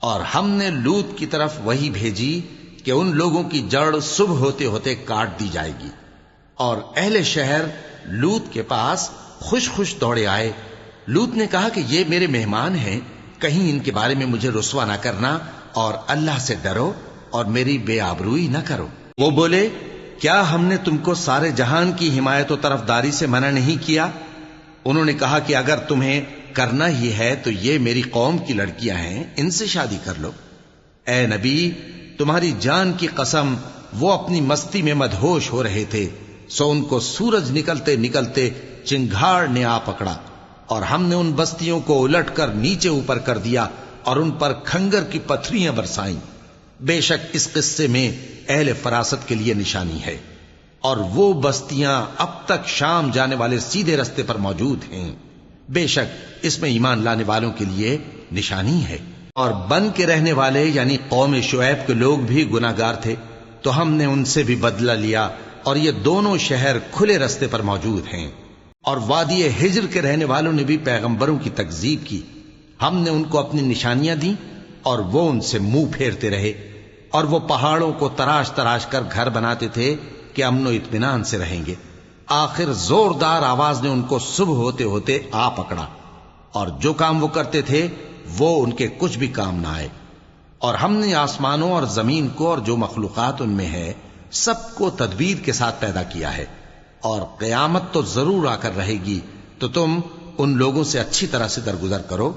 اور ہم نے لوط کی طرف وہی بھیجی کہ ان لوگوں کی جڑ صبح ہوتے ہوتے کاٹ دی جائے گی۔ اور اہل شہر لوط کے پاس خوش خوش دوڑے آئے۔ لوط نے کہا کہ یہ میرے مہمان ہیں، کہیں ان کے بارے میں مجھے رسوا نہ کرنا، اور اللہ سے ڈرو اور میری بے آبروئی نہ کرو۔ وہ بولے، کیا ہم نے تم کو سارے جہان کی حمایت و طرفداری سے منع نہیں کیا؟ انہوں نے کہا کہ اگر تمہیں کرنا ہی ہے تو یہ میری قوم کی لڑکیاں ہیں، ان سے شادی کر لو۔ اے نبی، تمہاری جان کی قسم وہ اپنی مستی میں مدہوش ہو رہے تھے، سو ان کو سورج نکلتے نکلتے چنگھاڑ نے آ پکڑا، اور ہم نے ان بستیوں کو الٹ کر نیچے اوپر کر دیا اور ان پر کھنگر کی پتھریاں برسائیں۔ بے شک اس قصے میں اہل فراست کے لیے نشانی ہے، اور وہ بستیاں اب تک شام جانے والے سیدھے رستے پر موجود ہیں۔ بے شک اس میں ایمان لانے والوں کے لیے نشانی ہے۔ اور بن کے رہنے والے یعنی قوم شعیب کے لوگ بھی گناہگار تھے، تو ہم نے ان سے بھی بدلہ لیا، اور یہ دونوں شہر کھلے رستے پر موجود ہیں۔ اور وادی ہجر کے رہنے والوں نے بھی پیغمبروں کی تکذیب کی، ہم نے ان کو اپنی نشانیاں دیں اور وہ ان سے منہ پھیرتے رہے، اور وہ پہاڑوں کو تراش تراش کر گھر بناتے تھے کہ امن و اطمینان سے رہیں گے۔ آخر زوردار آواز نے ان کو صبح ہوتے ہوتے آ پکڑا، اور جو کام وہ کرتے تھے وہ ان کے کچھ بھی کام نہ آئے۔ اور ہم نے آسمانوں اور زمین کو اور جو مخلوقات ان میں ہے سب کو تدبیر کے ساتھ پیدا کیا ہے، اور قیامت تو ضرور آ کر رہے گی، تو تم ان لوگوں سے اچھی طرح سے درگزر کرو